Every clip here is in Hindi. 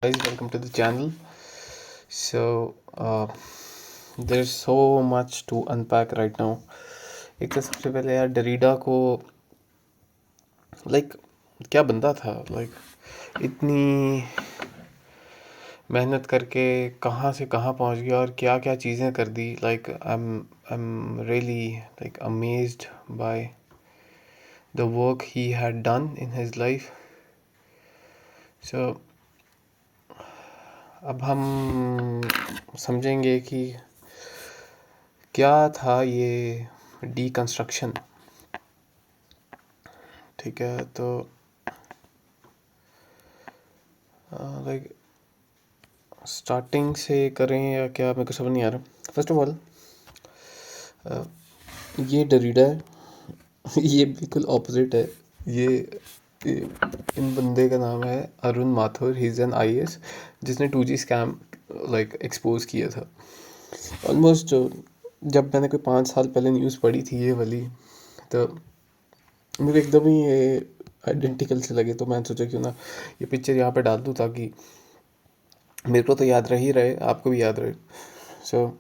Guys, welcome to the channel. So there's so much to unpack right now. एक तो सबसे पहले यार डरीडा को लाइक क्या बंदा था, इतनी मेहनत करके कहाँ से कहाँ पहुँच गया और क्या क्या चीज़ें कर दी. I am really amazed by the work he had done in his life. So अब हम समझेंगे कि क्या था ये डीकंस्ट्रक्शन. ठीक है, तो लाइक स्टार्टिंग से करें या क्या, मेरे को समझ नहीं आ रहा. फर्स्ट ऑफ ऑल ये डरीडा है. ये बिल्कुल ऑपोजिट है. इन बंदे का नाम है Arun Mathur. He is an IAS जिसने 2G स्कैम एक्सपोज किया था. ऑलमोस्ट जब मैंने कोई 5 साल पहले न्यूज़ पढ़ी थी ये वाली, तो मुझे एकदम ही ये आइडेंटिकल से लगे. तो मैंने सोचा क्यों ना ये पिक्चर यहाँ पे डाल दूँ ताकि मेरे को तो याद रह ही रहे, आपको भी याद रहे. सो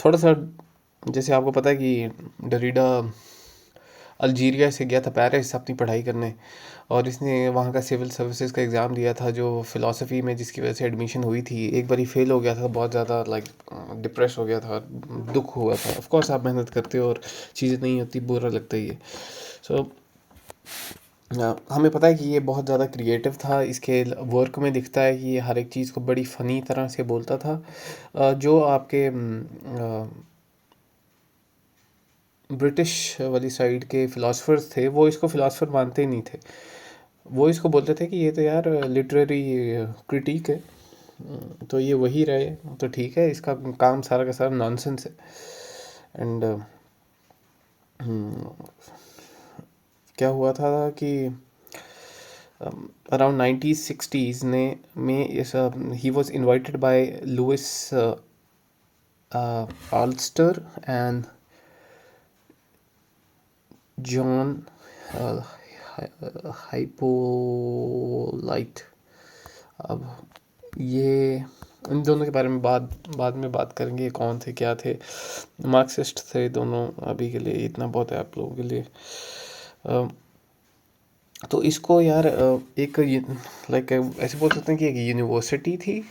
थोड़ा सा, जैसे आपको पता है कि डरीडा अल्जीरिया से गया था पेरिस अपनी पढ़ाई करने, और इसने वहाँ का सिविल सर्विसेज का एग्ज़ाम दिया था जो फ़िलासफ़ी में, जिसकी वजह से एडमिशन हुई थी. एक बार ही फेल हो गया था, बहुत ज़्यादा डिप्रेस हो गया था, दुख हुआ था. ऑफ कोर्स आप मेहनत करते हो और चीज़ें नहीं होती, बुरा लगता ही है. सो हमें पता है कि ये बहुत ज़्यादा क्रिएटिव था. इसके वर्क में दिखता है कि ये हर एक चीज़ को बड़ी फ़नी तरह से बोलता था. जो आपके ब्रिटिश वाली साइड के फ़िलासफ़र्स थे वो इसको फ़िलासफ़र मानते ही नहीं थे. वो इसको बोलते थे कि ये तो यार लिटरेरी क्रिटिक है. तो ये वही रहे तो ठीक है, इसका काम सारा का सारा नॉनसेंस है. एंड क्या हुआ था कि अराउंड 1960s ने में इस he was invited by Louis Althusser and Jean Hyppolite. अब ये इन दोनों के बारे में बाद में बात करेंगे. कौन थे, क्या थे. मार्क्सिस्ट थे दोनों. अभी के लिए इतना बहुत है आप लोगों के लिए. तो इसको यार एक ऐसे बोल सकते हैं कि एक यूनिवर्सिटी थी,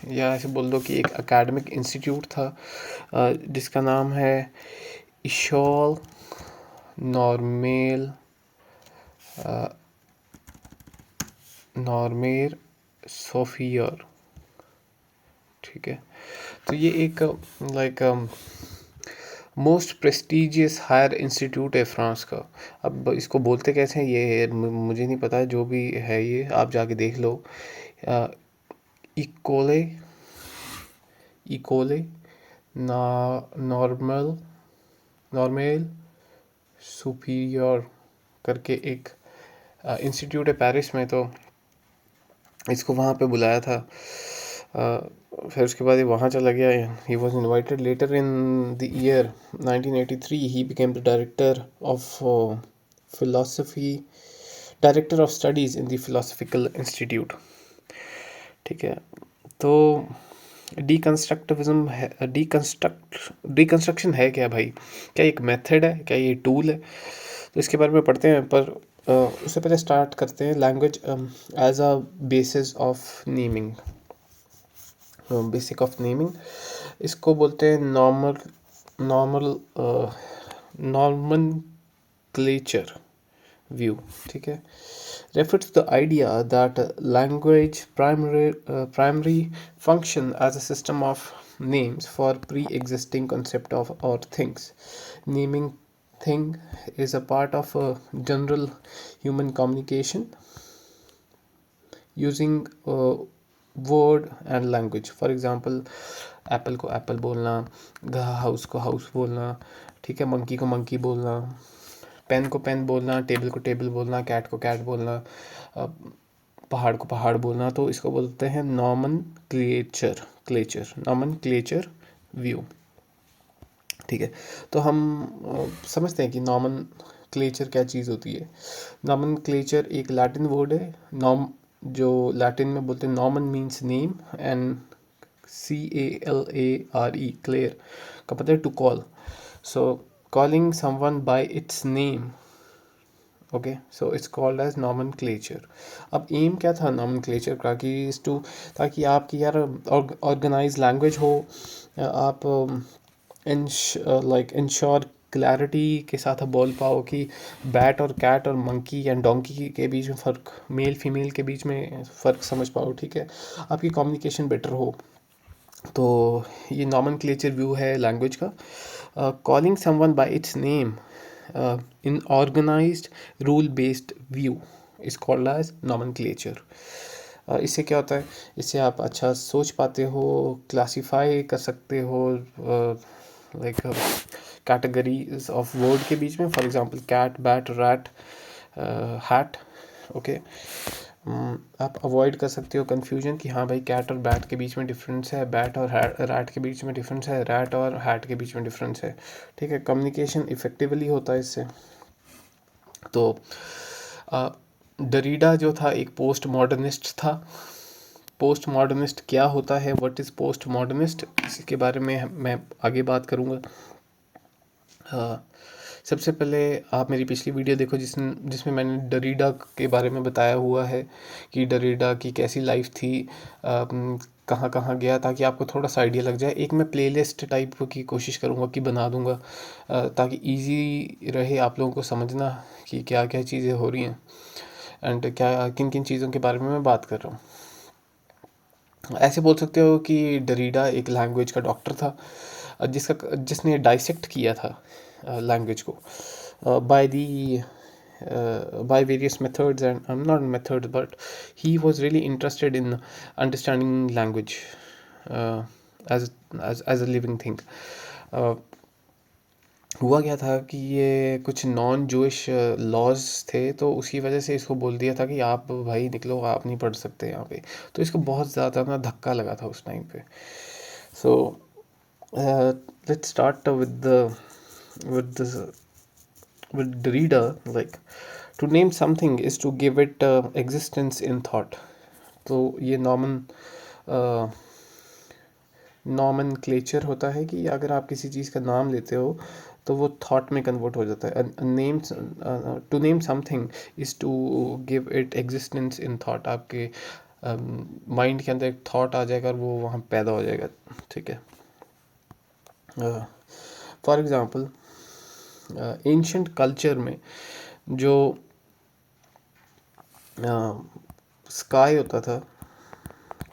या ऐसे बोल दो कि एक एकेडमिक इंस्टीट्यूट था जिसका नाम है इशॉल नॉर्मेर सोफियर. ठीक है, तो ये एक मोस्ट प्रेस्टिजियस हायर इंस्टीट्यूट है फ्रांस का. अब इसको बोलते कैसे हैं ये मुझे नहीं पता. जो भी है ये आप जाके देख लो. इकोले इकोले नॉर्मेल सुपीरियर करके एक इंस्टीट्यूट है पेरिस में. तो इसको वहाँ पे बुलाया था. फिर उसके बाद ये वहाँ चला गया. He was invited later in the year 1983. He became the director of philosophy director of studies in the philosophical institute. ठीक है, तो डीकंस्ट्रक्टिविज्म है. डीकंस्ट्रक्शन है क्या भाई? क्या एक मेथड है, क्या ये टूल है? तो इसके बारे में पढ़ते हैं, पर उससे पहले स्टार्ट करते हैं language as a basis of naming. Basic of naming इसको बोलते हैं नॉर्मनक्लेचर व्यू. ठीक है, refers to the idea that language primary function as a system of names for pre-existing concept of or things. Naming thing is a part of a general human communication using word and language. For example, Apple को एप्पल बोलना, हाउस को हाउस बोलना, ठीक है, मंकी को मंकी बोलना, पेन को पेन बोलना, टेबल को टेबल बोलना, कैट को कैट बोलना, पहाड़ को पहाड़ बोलना. तो इसको बोलते हैं नॉमनक्लेचर व्यू. ठीक है, तो हम समझते हैं कि नॉमनक्लेचर क्या चीज़ होती है. नॉमनक्लेचर एक लैटिन वर्ड है. जो लैटिन में बोलते हैं नॉर्मन मीन्स नेम, एंड CALARE क्लेयर का पता है to call. So calling someone by its name, okay, so it's called as nomenclature. अब एम क्या था नॉमेनक्लेचर का, कि इज टू, ताकि आपकी यार ऑर्गेनाइज लैंग्वेज हो, आप लाइक इंश्योर क्लैरिटी के साथ आप बोल पाओ कि बैट और कैट और मंकी एंड डोंकी के बीच में फ़र्क, मेल फीमेल के बीच में फ़र्क समझ पाओ, ठीक है, आपकी कम्युनिकेशन बेटर हो. तो ये नॉमेनक्लेचर व्यू है लैंग्वेज का. Calling someone by its name in organised rule based view is called as nomenclature. इससे क्या होता है, इससे आप अच्छा सोच पाते हो, क्लासीफाई कर सकते हो लाइक कैटेगरीज ऑफ वर्ड के बीच में, for example cat, bat, rat, hat, okay. आप अवॉइड कर सकते हो कन्फ्यूजन कि हाँ भाई कैट और बैट के बीच में डिफरेंस है, बैट और रैट के बीच में डिफरेंस है, रैट और हैट के बीच में डिफरेंस है, ठीक है. कम्युनिकेशन इफेक्टिवली होता है इससे. तो डरीडा जो था एक पोस्ट मॉडर्निस्ट था. पोस्ट मॉडर्निस्ट क्या होता है, व्हाट इज़ पोस्ट मॉडर्निस्ट, इसके बारे में मैं आगे बात करूँगा. सबसे पहले आप मेरी पिछली वीडियो देखो जिसमें मैंने डरीडा के बारे में बताया हुआ है कि डरीडा की कैसी लाइफ थी, कहाँ कहाँ गया, ताकि आपको थोड़ा सा आइडिया लग जाए. एक मैं प्लेलिस्ट टाइप की कोशिश करूँगा कि बना दूँगा, ताकि इजी रहे आप लोगों को समझना कि क्या क्या चीज़ें हो रही हैं एंड क्या किन किन चीज़ों के बारे में मैं बात कर रहा हूँ. ऐसे बोल सकते हो कि डरीडा एक लैंग्वेज का डॉक्टर था, जिसने डाइसेक्ट किया था लैंग्वेज को by the by various methods, and not methods, but he was really interested in understanding language uh, as as a living thing. uh, हुआ क्या था कि ये कुछ नॉन जूइश लॉज थे, तो उसकी वजह से इसको बोल दिया था कि आप भाई निकलो, आप नहीं पढ़ सकते यहाँ पे. तो इसको बहुत ज़्यादा ना धक्का लगा था उस टाइम पे. So let's start with the with the reader. Like, to name something is to give it existence in thought. तो ये नॉमेनक्लेचर होता है कि अगर आप किसी चीज़ का नाम लेते हो तो वो थॉट में कन्वर्ट हो जाता है. Names, to name something is to give it existence in thought. आपके माइंड के अंदर एक थॉट आ जाएगा और वो वहाँ पैदा हो जाएगा, ठीक है. फॉर एग्ज़ाम्पल एंशंट कल्चर में जो स्काई होता था,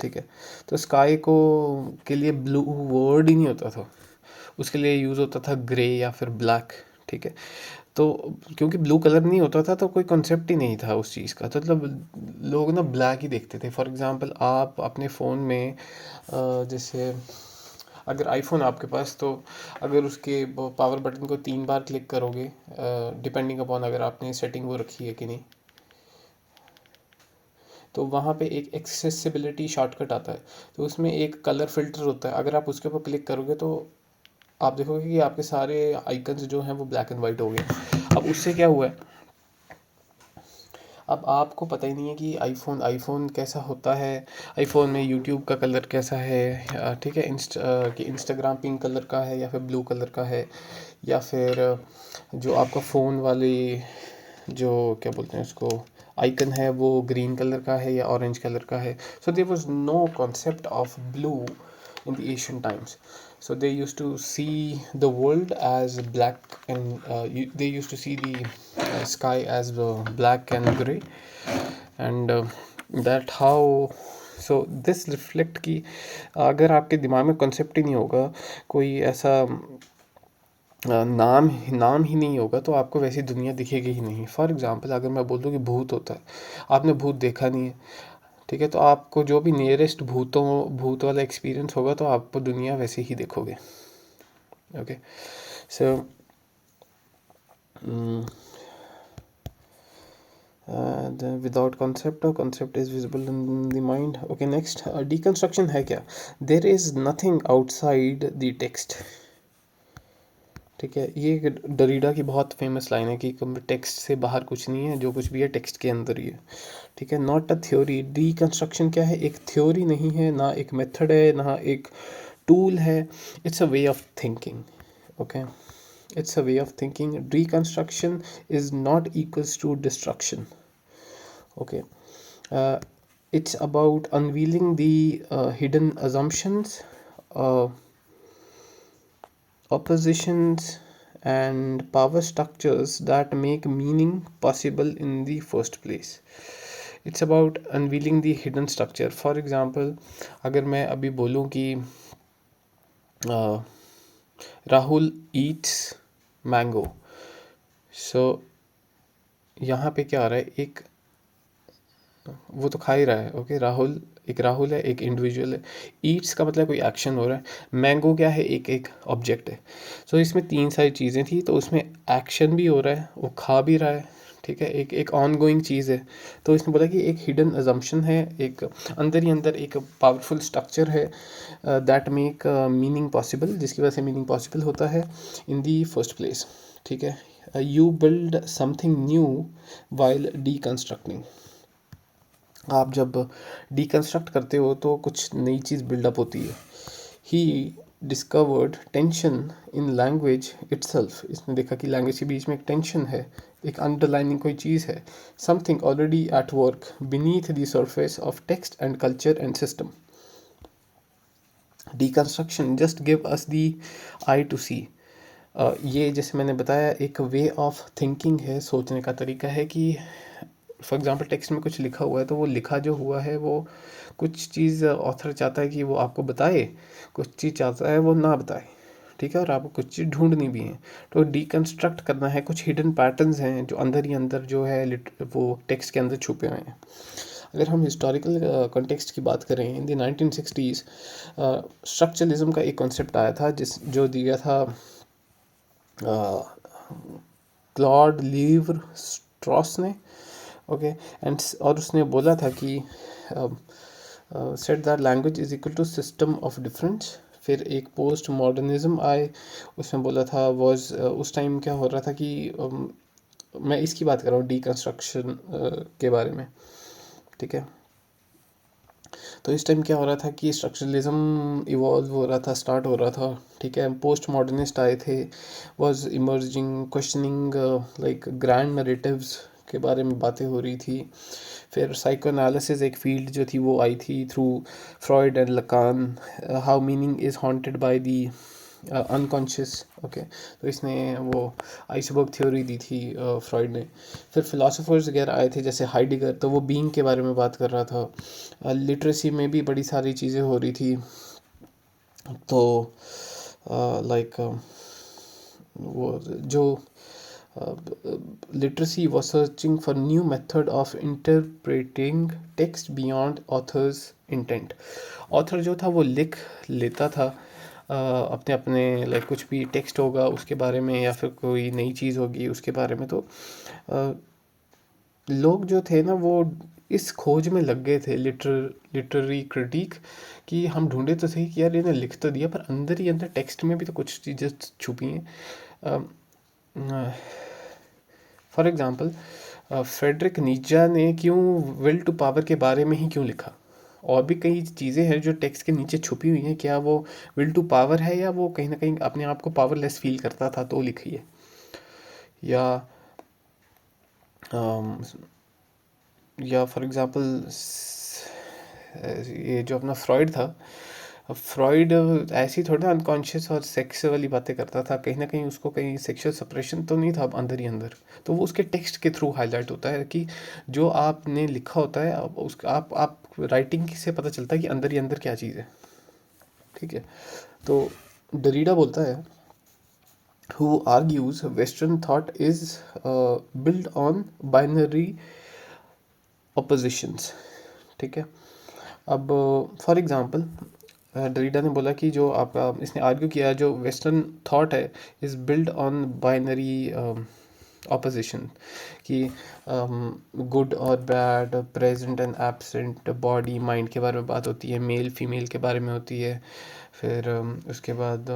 ठीक है, तो स्काई को के लिए ब्लू वर्ड ही नहीं होता था, उसके लिए यूज़ होता था ग्रे या फिर ब्लैक, ठीक है. तो क्योंकि ब्लू कलर नहीं होता था तो कोई कॉन्सेप्ट ही नहीं था उस चीज़ का, तो मतलब लोग ना ब्लैक ही देखते थे. फॉर एग्ज़ाम्पल आप अपने फ़ोन में जैसे अगर आईफोन आपके पास, तो अगर उसके पावर बटन को 3 बार क्लिक करोगे, डिपेंडिंग अपॉन अगर आपने सेटिंग वो रखी है कि नहीं, तो वहाँ पे एक एक्सेसिबिलिटी शॉर्टकट आता है. तो उसमें एक कलर फ़िल्टर होता है, अगर आप उसके ऊपर क्लिक करोगे तो आप देखोगे कि आपके सारे आइकन्स जो हैं वो ब्लैक एंड वाइट हो गए. अब उससे क्या हुआ है, अब आपको पता ही नहीं है कि आईफोन कैसा होता है, आईफोन में यूट्यूब का कलर कैसा है, ठीक है, कि इंस्टाग्राम पिंक कलर का है या फिर ब्लू कलर का है, या फिर जो आपका फ़ोन वाली जो क्या बोलते हैं उसको आइकन है वो ग्रीन कलर का है या ऑरेंज कलर का है. So there was no concept of blue in the ancient times. So they used to see the world as black, and they used to see the sky as black and gray, and that how. So this reflect कि अगर आपके दिमाग में concept ही नहीं होगा, कोई ऐसा नाम ही नहीं होगा, तो आपको वैसी दुनिया दिखेगी ही नहीं. फॉर एग्जांपल अगर मैं बोल दूँ कि भूत होता है, आपने भूत देखा नहीं है, ठीक है, तो आपको जो भी नियरेस्ट भूत वाला एक्सपीरियंस होगा तो आप दुनिया वैसे ही देखोगे, ओके. सो विदाउट कॉन्सेप्ट, और concept is visible in the mind. Okay, next deconstruction है क्या. There is nothing outside the text. ठीक है, ये एक डरीडा की बहुत फेमस लाइन है कि टेक्स्ट से बाहर कुछ नहीं है, जो कुछ भी है टेक्स्ट के अंदर ही है। ठीक है, नॉट अ थ्योरी। डीकंस्ट्रक्शन क्या है? एक थ्योरी नहीं है, ना एक मेथड है, ना एक टूल है। It's a way of thinking. Okay, it's a way of thinking. Reconstruction is not equals to destruction. Okay, uh, it's about unveiling the hidden assumptions, uh, oppositions, and power structures that make meaning possible in the first place. It's about unveiling the hidden structure. For example, अगर मैं अभी बोलूँ कि राहुल ईट्स मैंगो, सो यहाँ पे क्या आ रहा है? एक वो तो खा ही रहा है। ओके, राहुल है, एक इंडिविजुअल है। ईट्स का मतलब कोई एक्शन हो रहा है। मैंगो क्या है? एक एक ऑब्जेक्ट है। सो इसमें तीन सारी चीज़ें थी, तो उसमें एक्शन भी हो रहा है, वो खा भी रहा है। ठीक है, एक एक ऑन गोइंग चीज़ है। तो इसने बोला कि एक हिडन अजम्पशन है, एक अंदर ही अंदर एक पावरफुल स्ट्रक्चर है दैट मेक मीनिंग पॉसिबल, जिसकी वजह से मीनिंग पॉसिबल होता है इन दी फर्स्ट प्लेस। ठीक है, you build something new while deconstructing. आप जब डिकंस्ट्रक्ट करते हो तो कुछ नई चीज़ बिल्डअप होती है। He discovered tension in language itself. इसने देखा कि लैंग्वेज के बीच में एक टेंशन है, एक अंडरलाइनिंग कोई चीज़ है। Something already at work beneath the surface of text and culture and system. Deconstruction just give us the eye to see. ये जैसे मैंने बताया एक वे ऑफ थिंकिंग है, सोचने का तरीका है कि फॉर एग्जांपल टेक्स्ट में कुछ लिखा हुआ है, तो वो लिखा जो हुआ है वो कुछ चीज़ ऑथर चाहता है कि वो आपको बताए, कुछ चीज़ चाहता है वो ना बताए। ठीक है, और आपको कुछ चीज़ ढूंढनी भी है, तो डिकंस्ट्रक्ट करना है। कुछ हिडन पैटर्न्स हैं जो अंदर ही अंदर जो है वो टेक्स्ट के अंदर छुपे हुए हैं। अगर हम हिस्टोरिकल कॉन्टेक्स्ट की बात करें, इन द 1960s स्ट्रक्चरलिज्म का एक कॉन्सेप्ट आया था जो दिया था क्लॉड लीवर स्ट्रॉस ने। ओके, एंड और उसने बोला था कि said that language is equal to system of difference. फिर एक पोस्ट मॉडर्निज्म आए, उसमें बोला था वॉज उस टाइम क्या हो रहा था कि मैं इसकी बात कर रहा हूँ डीकंस्ट्रक्शन के बारे में। ठीक है, तो इस टाइम क्या हो रहा था कि स्ट्रक्चरलिज्म इवॉल्व हो रहा था, स्टार्ट हो रहा था। ठीक है, पोस्ट मॉडर्निस्ट आए थे, was emerging, questioning like grand narratives के बारे में बातें हो रही थी। फिर साइको एनालिसिस एक फील्ड जो थी वो आई थी through Freud and Lacan. How meaning is haunted by the unconscious. Okay, तो इसने वो आइसबर्ग थ्योरी दी थी फ्रॉइड ने। फिर फिलोसोफर्स वगैरह आए थे जैसे हाइडिगर, तो वो बीइंग के बारे में बात कर रहा था। लिटरेसी में भी बड़ी सारी चीज़ें हो रही थी। तो लाइक वो जो literacy was searching for new method of interpreting text beyond authors intent. Author जो था वो लिख लेता था अपने अपने लाइक कुछ भी टेक्स्ट होगा उसके बारे में, या फिर कोई नई चीज़ होगी उसके बारे में। तो लोग जो थे ना वो इस खोज में लग गए थे, लिटरेरी क्रिटिक, कि हम ढूंढे तो सही कि यार इन्हें लिख तो दिया, पर अंदर ही अंदर टेक्स्ट में भी तो कुछ चीज़ें छुपी हैं। फॉर एग्ज़ाम्पल फ्रेडरिक नीजा ने क्यों विल टू पावर के बारे में ही क्यों लिखा? और भी कई चीज़ें हैं जो टेक्स्ट के नीचे छुपी हुई हैं। क्या वो विल टू पावर है, या वो कहीं ना कहीं अपने आप को पावरलेस फील करता था तो लिखी है? या फॉर एग्ज़ाम्पल ये जो अपना फ्रॉइड था, फ्रॉइड ऐसी थोड़ी ना अनकॉन्शियस और सेक्स वाली बातें करता था। कहीं ना कहीं उसको कहीं सेक्सुअल सप्रेशन तो नहीं था अंदर ही अंदर, तो वो उसके टेक्स्ट के थ्रू हाईलाइट होता है कि जो आपने लिखा होता है आप राइटिंग से पता चलता है कि अंदर ही अंदर क्या चीज़ है। ठीक है, तो डरीडा बोलता है who argues western thought is built on binary oppositions। ठीक है, अब फॉर एग्ज़ाम्पल डरीडा ने बोला कि जो आपका इसने आर्ग्यू किया जो वेस्टर्न थॉट है is build on binary opposition, कि गुड और bad, present and absent, body mind के बारे में बात होती है, मेल फीमेल के बारे में होती है। फिर उसके बाद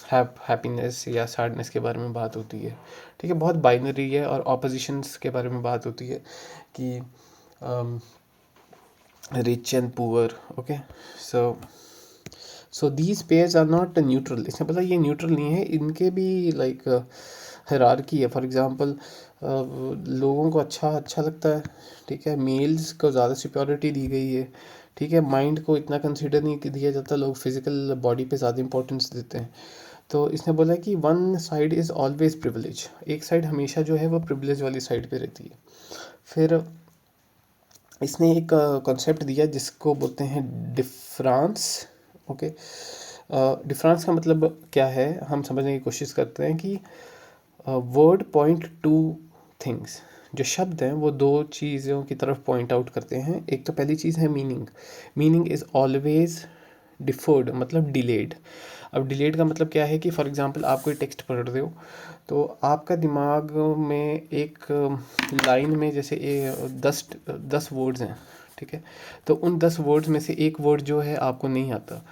हैप्पीनेस या सैडनेस के बारे में बात होती है, ठीक है। बहुत बाइनरी है, और ऑपोजिशंस के बारे में बात होती है कि rich and poor, okay. So these pairs are not neutral. इसमें पता ये न्यूट्रल नहीं है, इनके भी लाइक हायरार्की है। फॉर एग्जांपल लोगों को अच्छा अच्छा लगता है, ठीक है। मेल्स को ज़्यादा सिक्योरिटी दी गई है, ठीक है। माइंड को इतना कंसिडर नहीं दिया जाता, लोग फिजिकल बॉडी पे ज़्यादा इंपॉर्टेंस देते हैं। तो इसने बोला कि one side is always privilege, एक साइड हमेशा जो है वो प्रिविलेज वाली साइड पे रहती है। फिर इसने एक कॉन्सेप्ट दिया जिसको बोलते हैं डिफरेंस, ओके। डिफरेंस का मतलब क्या है, हम समझने की कोशिश करते हैं कि वर्ड पॉइंट टू थिंग्स। जो शब्द हैं वो दो चीज़ों की तरफ पॉइंट आउट करते हैं। एक तो पहली चीज़ है meaning. Meaning is always deferred, मतलब डिलेड। अब डिलेड का मतलब क्या है कि फॉर एग्जांपल आप कोई टेक्स्ट पढ़ रहे हो, तो आपका दिमाग में एक लाइन में जैसे 10 वर्ड्स हैं, ठीक है। तो उन 10 वर्ड्स में से एक वर्ड जो है आपको नहीं आता,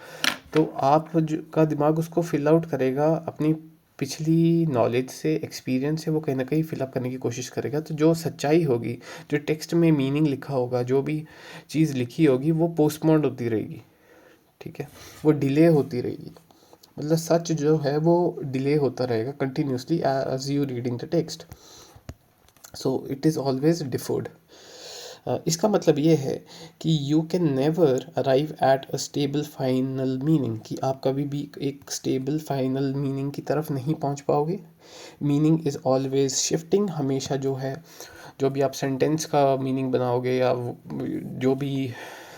तो आप का दिमाग उसको फिल आउट करेगा अपनी पिछली नॉलेज से, एक्सपीरियंस से, वो कहीं ना कहीं फिलअप करने की कोशिश करेगा। तो जो सच्चाई होगी, जो टेक्स्ट में मीनिंग लिखा होगा, जो भी चीज़ लिखी होगी, वो पोस्टपोन्ड होती रहेगी, ठीक है। वो डिले होती रहेगी, मतलब सच जो है वो डिले होता रहेगा continuously as you reading the text. So it is always deferred. इसका मतलब ये है कि you can never arrive at a stable final meaning, कि आप कभी भी एक स्टेबल फाइनल मीनिंग की तरफ नहीं पहुंच पाओगे। मीनिंग इज़ ऑलवेज शिफ्टिंग, हमेशा जो है, जो भी आप सेंटेंस का मीनिंग बनाओगे या जो भी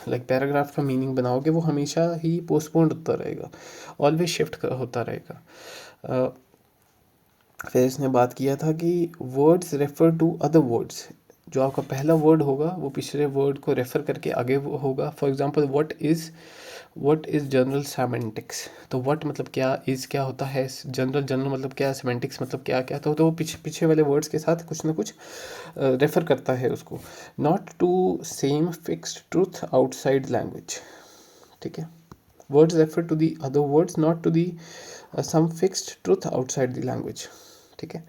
लाइक पैराग्राफ का मीनिंग बनाओगे, वो हमेशा ही पोस्टपोन्ड होता रहेगा, ऑलवेज शिफ्ट होता रहेगा। फिर इसने बात किया था कि words refer to other words. जो आपका पहला वर्ड होगा वो पिछले वर्ड को रेफर करके आगे वो होगा। For example what is general semantics. तो व्हाट मतलब क्या, इज़ क्या होता है, जनरल जनरल मतलब क्या, सेमेंटिक्स मतलब क्या क्या। तो वो पीछे पीछे वाले वर्ड्स के साथ कुछ ना कुछ रेफर करता है उसको। Not to same fixed truth outside language, ठीक है। Words refer to the other words, not to the some fixed truth outside the language, ठीक है।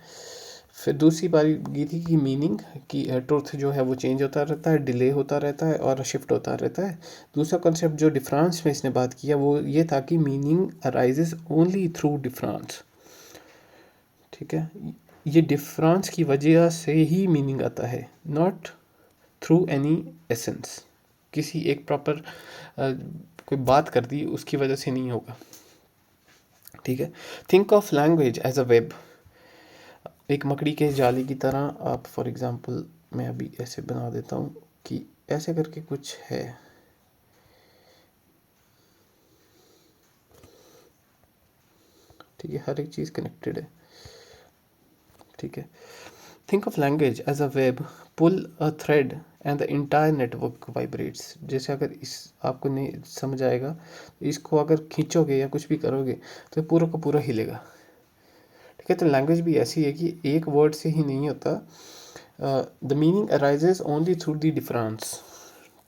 फिर दूसरी बारी ये थी कि मीनिंग की ट्रूथ जो है वो चेंज होता रहता है, डिले होता रहता है और शिफ्ट होता रहता है। दूसरा कॉन्सेप्ट जो डिफरेंस में इसने बात किया वो ये था कि meaning arises only through difference, ठीक है। ये डिफरेंस की वजह से ही मीनिंग आता है, नॉट थ्रू एनी एसेंस। किसी एक प्रॉपर कोई बात कर दी उसकी वजह से नहीं होगा, ठीक है। Think of language as a web, एक मकड़ी के जाली की तरह। आप फॉर एग्जांपल, मैं अभी ऐसे बना देता हूँ कि ऐसे करके कुछ है, ठीक है। हर एक चीज़ कनेक्टेड है, ठीक है। Think of language as a web, pull a thread and the entire network vibrates. जैसे अगर इस आपको नहीं समझ आएगा, इसको अगर खींचोगे या कुछ भी करोगे तो पूरा का पूरा हिलेगा, ठीक है। तो लैंग्वेज भी ऐसी है कि एक वर्ड से ही नहीं होता। The meaning arises only through the difference,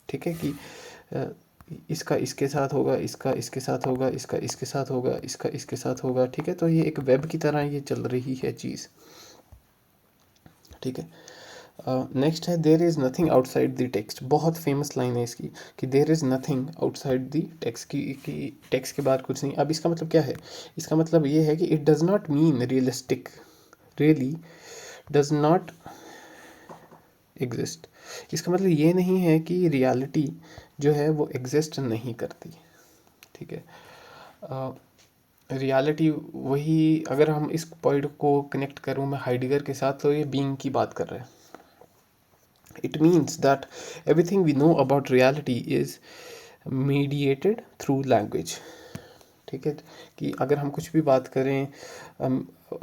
ठीक है। कि इसका इसके साथ होगा, इसका इसके साथ होगा, इसका इसके साथ होगा, इसका इसके साथ होगा, ठीक है। तो ये एक वेब की तरह ये चल रही है चीज़, ठीक है। नेक्स्ट है there is nothing outside the text. बहुत फेमस लाइन है इसकी कि there is nothing outside the text, की टेक्स्ट के बाद कुछ नहीं। अब इसका मतलब क्या है, इसका मतलब ये है कि it does not mean realistic, really does not exist. इसका मतलब ये नहीं है कि रियलिटी जो है वो एग्जिस्ट नहीं करती, ठीक है। रियलिटी वही, अगर हम इस पॉइंट को कनेक्ट करूँ मैं हाइडिगर के साथ, तो ये बीइंग की बात कर रहे हैं। It means that everything we know about reality is mediated through language, ठीक है। कि अगर हम कुछ भी बात करें,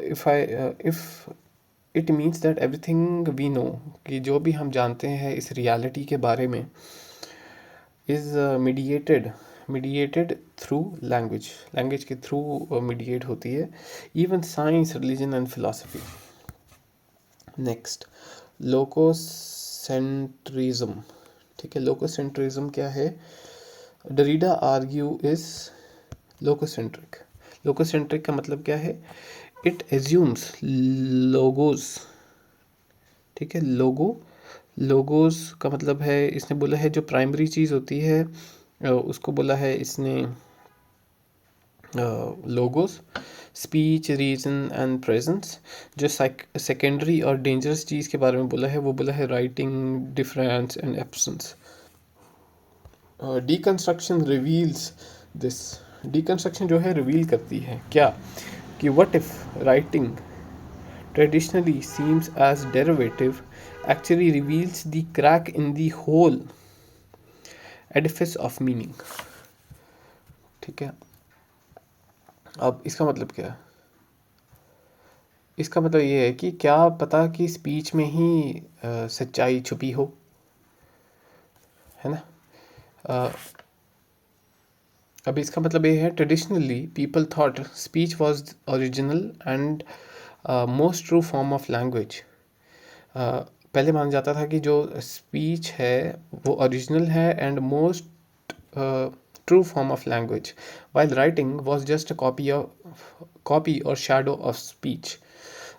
if it means that everything we know, कि जो भी हम जानते हैं इस रियलिटी के बारे में, is mediated through language, language के थ्रू मीडिएट होती है। Even science, religion and philosophy. Next, logocentrism, ठीक है। लोकोसेंट्रिज्म क्या है? डरीडा आर्ग्यू इज लोकोसेंट्रिक। लोगोसेंट्रिक का मतलब क्या है? इट एज्यूम्स लोगोस, ठीक है। लोगोस का मतलब है, इसने बोला है जो प्राइमरी चीज़ होती है उसको बोला है इसने logos, speech, reason and presence. जो सेकेंडरी और डेंजरस चीज़ के बारे में बोला है वो बोला है writing, difference and absence. Deconstruction reveals this. Deconstruction जो है रिवील करती है क्या? कि what if writing traditionally seems as derivative actually reveals the crack in the whole edifice of meaning। ठीक है, अब इसका मतलब क्या है? इसका मतलब ये है कि क्या पता कि स्पीच में ही सच्चाई छुपी हो, है ना। अ, अब इसका मतलब ये है traditionally people thought speech was original and most true form of language. पहले माना जाता था कि जो स्पीच है वो ओरिजिनल है and most true form of language, while writing was just a copy और shadow of speech,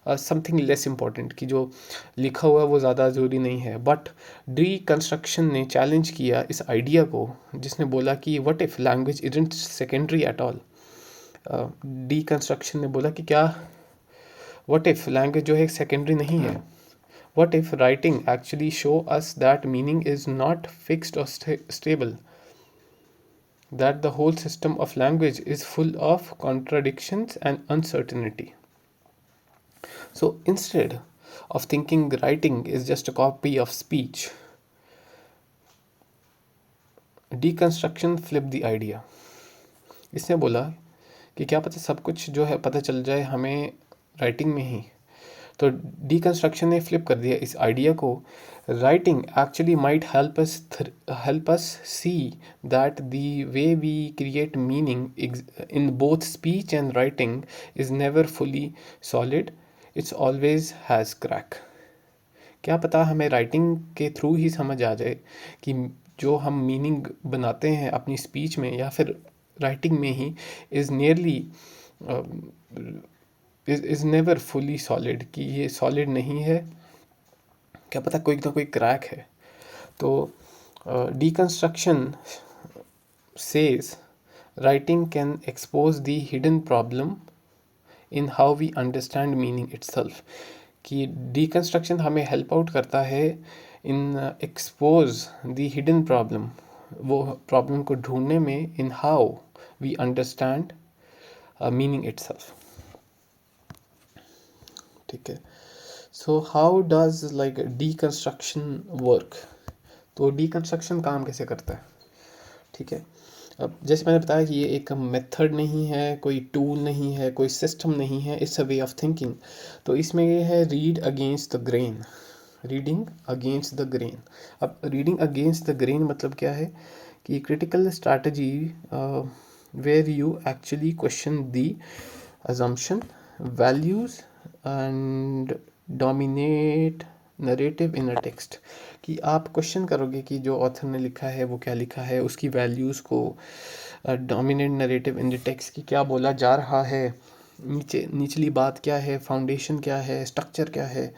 something less important, कि जो लिखा हुआ है वो ज़्यादा ज़रूरी नहीं है। बट डीकंस्ट्रक्शन ने चैलेंज किया इस आइडिया को, जिसने बोला कि what if language isn't secondary at all. Deconstruction ने बोला कि क्या व्हाट इफ़ लैंग्वेज जो है सेकेंडरी नहीं है। What if writing actually show us that meaning is not fixed और stable, that the whole system of language is full of contradictions and uncertainty. So instead of thinking writing is just a copy of speech, deconstruction flipped the idea। इसने बोला कि क्या पता सब कुछ जो है पता चल जाए हमें राइटिंग में ही। तो डीकंस्ट्रक्शन ने फ्लिप कर दिया इस आइडिया को। Writing actually might help us see that the way we create meaning in both speech and writing is never fully solid, it's always has crack. क्या पता हमें राइटिंग के थ्रू ही समझ आ जाए कि जो हम मीनिंग बनाते हैं अपनी स्पीच में या फिर राइटिंग में he is nearly is never fully solid, कि ये सॉलिड नहीं है, क्या पता कोई ना कोई क्रैक है। तो deconstruction says writing can expose the hidden problem in how we understand meaning itself. कि डीकंस्ट्रक्शन हमें हेल्प आउट करता है in expose the hidden problem, वो प्रॉब्लम को ढूंढने में, in how we understand meaning itself. ठीक है, so how does like deconstruction work? तो डीकंस्ट्रक्शन काम कैसे करता है? ठीक है, अब जैसे मैंने बताया कि ये एक मेथड नहीं है, कोई टूल नहीं है, कोई सिस्टम नहीं है, it's a way of thinking. तो इसमें ये है read against the grain, reading against the grain. अब रीडिंग अगेंस्ट द ग्रेन मतलब क्या है? कि critical strategy where you actually question the assumption, values and dominate narrative in a text. कि आप क्वेश्चन करोगे कि जो ऑथर ने लिखा है वो क्या लिखा है, उसकी वैल्यूज़ को, dominate narrative in the text की क्या बोला जा रहा है, निचली बात क्या है, फाउंडेशन क्या है, स्ट्रक्चर क्या है।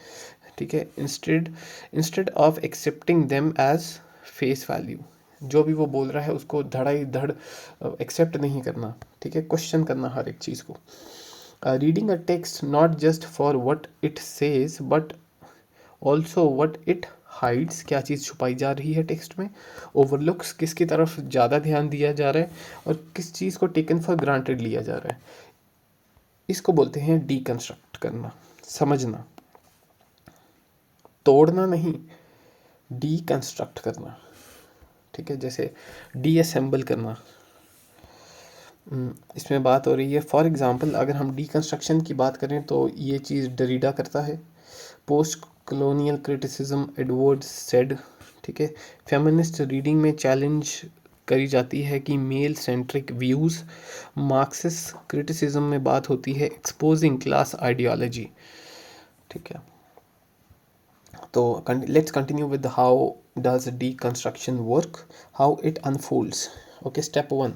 ठीक है, instead of accepting them as face value, जो भी वो बोल रहा है उसको धड़ाई धड़ एक्सेप्ट नहीं करना। ठीक है, क्वेश्चन करना हर एक चीज़ को। Reading a text not just for what it says but also what it hides, क्या चीज़ छुपाई जा रही है टेक्स्ट में, ओवरलुक्स, किसकी तरफ ज़्यादा ध्यान दिया जा रहा है, और किस चीज़ को टेकन फॉर ग्रांटेड लिया जा रहा है। इसको बोलते हैं डीकंस्ट्रक्ट करना, समझना, तोड़ना नहीं, डीकंस्ट्रक्ट करना। ठीक है, जैसे डीअसेंबल करना। इसमें बात हो रही है, फॉर एग्जांपल अगर हम डीकंस्ट्रक्शन की बात करें तो ये चीज़ डरीडा करता है। Post colonial criticism, Edward said. ठीक है, फेमिनिस्ट रीडिंग में चैलेंज करी जाती है कि male centric views. Marxist criticism में बात होती है एक्सपोजिंग क्लास आइडियोलॉजी। ठीक है, तो let's continue with how does deconstruction work, how it unfolds. Okay, step 1,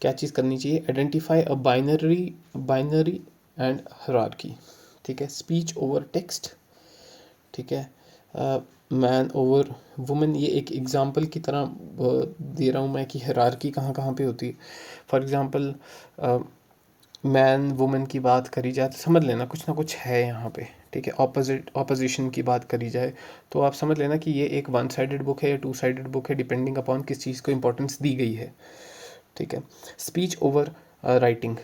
क्या चीज़ करनी चाहिए, identify a binary and hierarchy, ठीक है, स्पीच ओवर टेक्स्ट, ठीक है, मैन ओवर वुमेन, ये एक एग्जांपल की तरह दे रहा हूँ मैं कि हायरार्की कहाँ कहाँ पे होती है। फॉर एग्जांपल मैन वुमेन की बात करी जाए तो समझ लेना कुछ ना कुछ है यहाँ पे, ठीक है। ऑपोजिशन की बात करी जाए तो आप समझ लेना कि ये एक वन साइडेड बुक है या टू साइडेड बुक है, डिपेंडिंग अपॉन किस चीज़ को इंपॉर्टेंस दी गई है, ठीक है। स्पीच ओवर राइटिंग,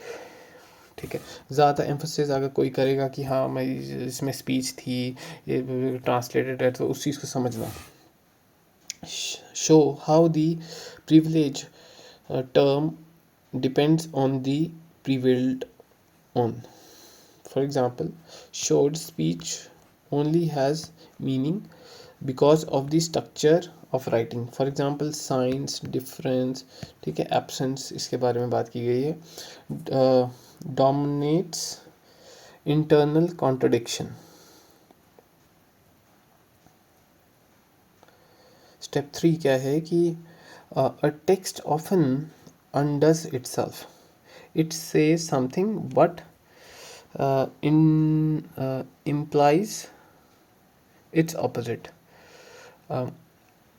ठीक है, ज़्यादा एम्फोसिस अगर कोई करेगा कि हाँ मैं इसमें स्पीच थी, ये ट्रांसलेटेड है, तो उस चीज़ को समझना। Show how the privilege term depends on the prevailed on. For example, short speech only has meaning because of the structure of writing. For example, signs, difference, ठीक है, absence, इसके बारे में बात की गई है, dominates internal contradiction. स्टेप 3 क्या है कि a text often undoes itself. It says something but implies its opposite.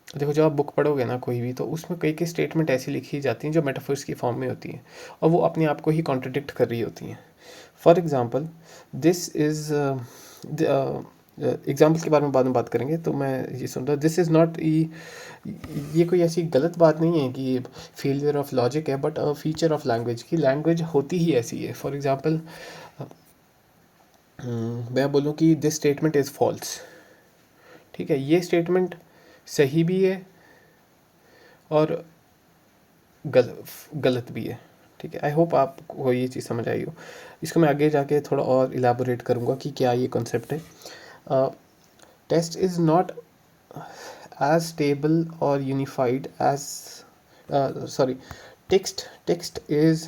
देखो जब आप बुक पढ़ोगे ना कोई भी, तो उसमें कई कई स्टेटमेंट ऐसी लिखी जाती हैं जो मेटाफर्स की फॉर्म में होती हैं और वो अपने आप को ही कॉन्ट्रडिक्ट कर रही होती हैं। For example, this is example के बारे में बाद में बात करेंगे, तो मैं ये सुन रहा, दिस इज़ नॉट, ये कोई ऐसी गलत बात नहीं है कि फेलियर ऑफ लॉजिक है, but a feature of language, की लैंग्वेज होती ही ऐसी है। फॉर एग्जांपल मैं बोलूँ कि दिस स्टेटमेंट इज़ फॉल्स, ठीक है, ये स्टेटमेंट सही भी है और गलत भी है, ठीक है। आई होप आपको ये चीज़ समझ आई हो। इसको मैं आगे जाके थोड़ा और इलाबोरेट करूँगा कि क्या ये कॉन्सेप्ट है। Text is not as stable or unified as sorry text is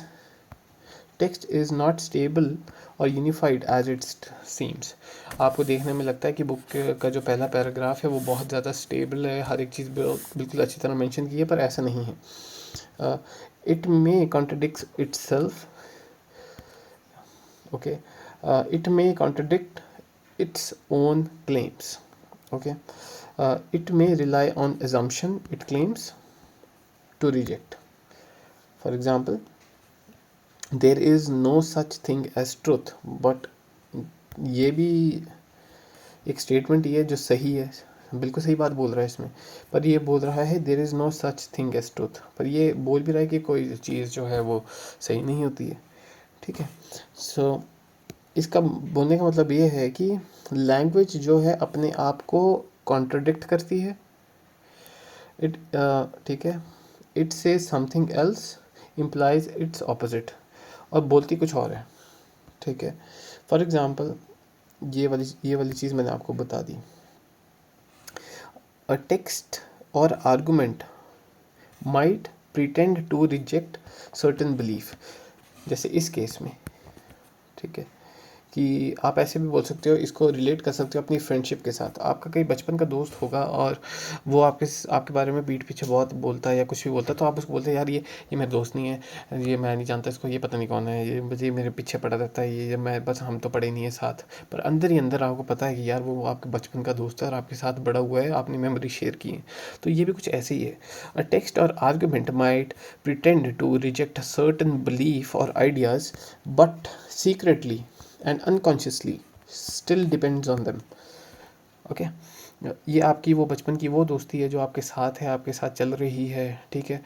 not stable or unified as it seems. आपको देखने में लगता है कि बुक का जो पहला पैराग्राफ है वो बहुत ज़्यादा स्टेबल है, हर एक चीज़ बिल्कुल अच्छी तरह मेंशन की है, पर ऐसा नहीं है। It may contradict itself, okay, it may contradict its own claims, okay. It may rely on assumption it claims to reject. For example, there is no such thing as truth, but ये भी एक स्टेटमेंट ये है जो सही है, बिल्कुल सही बात बोल रहा है इसमें, पर ये बोल रहा है there is no such thing as truth, पर ये बोल भी रहा है कि कोई चीज़ जो है वो सही नहीं होती है, ठीक है। सो इसका बोलने का मतलब ये है कि लैंग्वेज जो है अपने आप को कॉन्ट्रडिक्ट करती है, इट, ठीक है, इट से something else, implies it's opposite, और बोलती कुछ और है, ठीक है। फॉर एग्जांपल, ये वाली चीज़ मैंने आपको बता दी। A text or argument might pretend to reject certain belief, जैसे इस केस में, ठीक है, कि आप ऐसे भी बोल सकते हो, इसको रिलेट कर सकते हो अपनी फ्रेंडशिप के साथ। आपका कई बचपन का दोस्त होगा और वो आपके बारे में पीठ पीछे बहुत बोलता है या कुछ भी बोलता है, तो आप उसको बोलते हैं यार ये मेरा दोस्त नहीं है, ये मैं नहीं जानता इसको, ये पता नहीं कौन है, ये मेरे पीछे पड़ा रहता है, ये मैं बस हम तो पड़े नहीं है साथ, पर अंदर ही अंदर आपको पता है कि यार वो आपके बचपन का दोस्त है और आपके साथ बड़ा हुआ है, आपने मेमोरी शेयर की है। तो ये भी कुछ ऐसे ही है। अ टेक्स्ट और argument might pretend to reject certain belief और ideas, but secretly and unconsciously still depends on them, okay. ये आपकी वो बचपन की वो दोस्ती है जो आपके साथ है, आपके साथ चल रही है, ठीक है,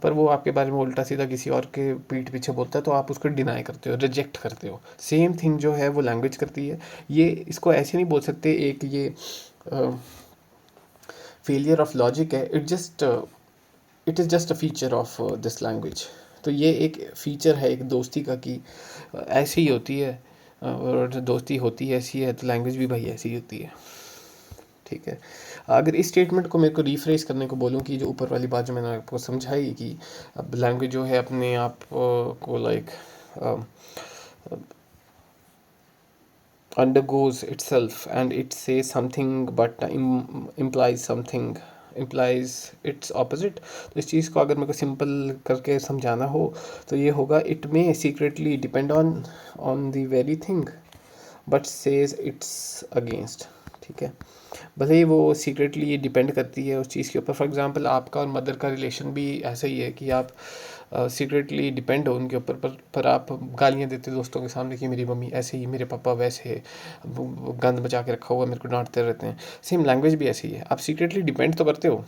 पर वो आपके बारे में उल्टा सीधा किसी और के पीठ पीछे बोलता है तो आप उसको डिनाई करते हो, रिजेक्ट करते हो। सेम थिंग जो है वो लैंग्वेज करती है। ये इसको ऐसे नहीं बोल सकते एक ये फेलियर ऑफ लॉजिक है, it is just a feature of this language. तो ये एक फीचर है एक दोस्ती का कि ऐसी ही होती है, और दोस्ती होती है ऐसी है तो लैंग्वेज भी भाई ऐसी ही होती है, ठीक है। अगर इस स्टेटमेंट को मेरे को रिफ्रेश करने को बोलूँ कि जो ऊपर वाली बात जो मैंने आपको समझाई कि अब लैंग्वेज जो है अपने आप को like undergoes itself and it says something but implies something implies its opposite. तो इस चीज़ को अगर मेरे को सिंपल करके समझाना हो तो ये होगा, it may secretly depend on the very thing but says it's against. ठीक है, भले ही वो सीक्रेटली डिपेंड करती है उस चीज़ के ऊपर। फॉर एग्जांपल आपका और मदर का रिलेशन भी ऐसा ही है कि आप सीक्रेटली डिपेंड हो उनके ऊपर, पर आप गालियाँ देते हो दोस्तों के सामने कि मेरी मम्मी ऐसे ही, मेरे पापा वैसे है, वो गंद बचा के रखा हुआ, मेरे को डांटते रहते हैं। सेम लैंग्वेज भी ऐसी है, आप सीक्रेटली डिपेंड तो करते हो।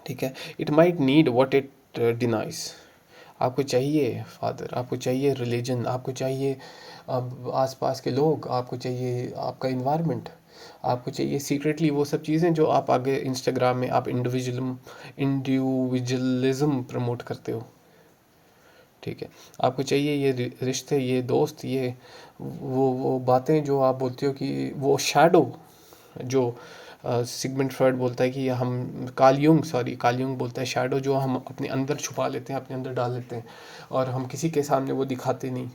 ठीक है, it might need what it denies. आपको चाहिए फादर, आपको चाहिए रिलीजन, आपको चाहिए अब आसपास के लोग, आपको चाहिए आपका इन्वायरमेंट, आपको चाहिए सीक्रेटली वो सब चीज़ें जो आप आगे इंस्टाग्राम में आप इंडिविजुअलिज्म प्रमोट करते हो। ठीक है, आपको चाहिए ये रिश्ते, ये दोस्त, ये वो बातें जो आप बोलते हो कि वो शैडो जो सिगमंड फ्रॉइड बोलता है कि हम कार्ल यूंग बोलता है शैडो जो हम अपने अंदर छुपा लेते हैं, अपने अंदर डाल लेते हैं और हम किसी के सामने वो दिखाते नहीं।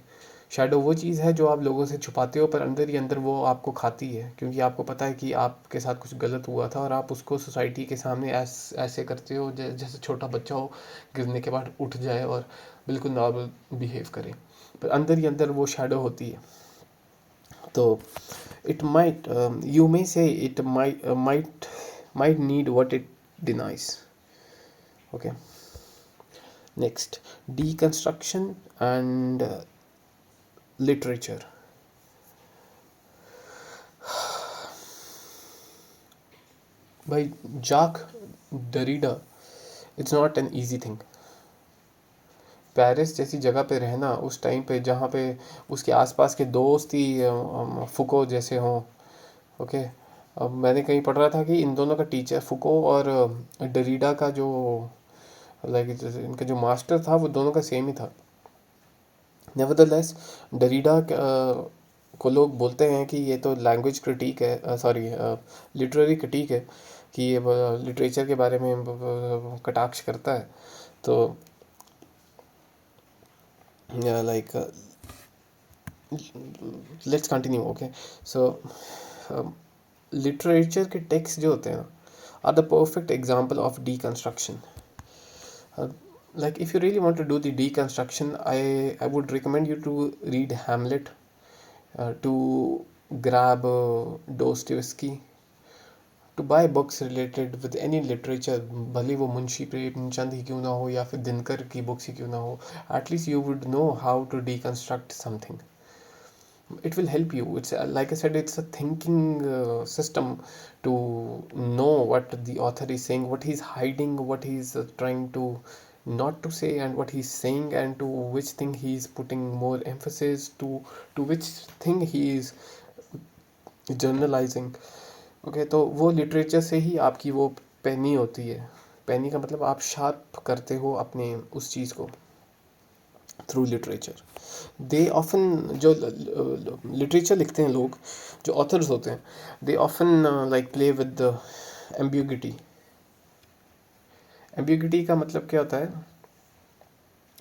शैडो वो चीज़ है जो आप लोगों से छुपाते हो पर अंदर ही अंदर वो आपको खाती है, क्योंकि आपको पता है कि आपके साथ कुछ गलत हुआ था और आप उसको सोसाइटी के सामने ऐसे करते हो जैसे छोटा बच्चा हो, गिरने के बाद उठ जाए और बिल्कुल नॉर्मल बिहेव करे, पर अंदर ही अंदर वो शैडो होती है। तो it might you may say it might need what it denies. Okay, next, deconstruction and literature. By Jacques Derrida, it's not an easy thing. Paris जैसी जगह पे रहना उस टाइम पे जहाँ पे उसके आसपास के दोस्त ही फुको जैसे हों। ओके, अब मैंने कहीं पढ़ रहा था कि इन दोनों का टीचर फुको और डरीडा का जो लाइक इनका जो मास्टर था वो दोनों का सेम ही था। नेवरदलेस डरीडा को लोग बोलते हैं कि ये तो लैंग्वेज क्रिटिक है, सॉरी लिटरेरी क्रिटिक है, कि ये लिटरेचर के बारे में कटाक्ष करता है। तो like let's continue. Okay, so literature के टेक्स्ट जो होते हैं ना are the perfect example of deconstruction. Like if you really want to do the deconstruction, I would recommend you to read Hamlet, to grab Dostoevsky, to buy books related with any literature, भले वो मुंशी प्रेमचंद ही क्यों ना हो या फिर दिनकर की बुक्स ही क्यों ना हो, at least you would know how to deconstruct something. It will help you. It's like I said, it's a thinking system to know what the author is saying, what he's hiding, what he's trying to not to say, and what he's saying, and to which thing he's putting more emphasis to which thing he is journalising. Okay, तो वो लिटरेचर से ही आपकी वो पेनी होती है। पेनी का मतलब आप शार्प करते हो अपने उस चीज़ को थ्रू लिटरेचर। दे ऑफन जो लिटरेचर लिखते हैं लोग, जो ऑथर्स होते हैं, they often like play with ambiguity. Ambiguity का मतलब क्या होता है?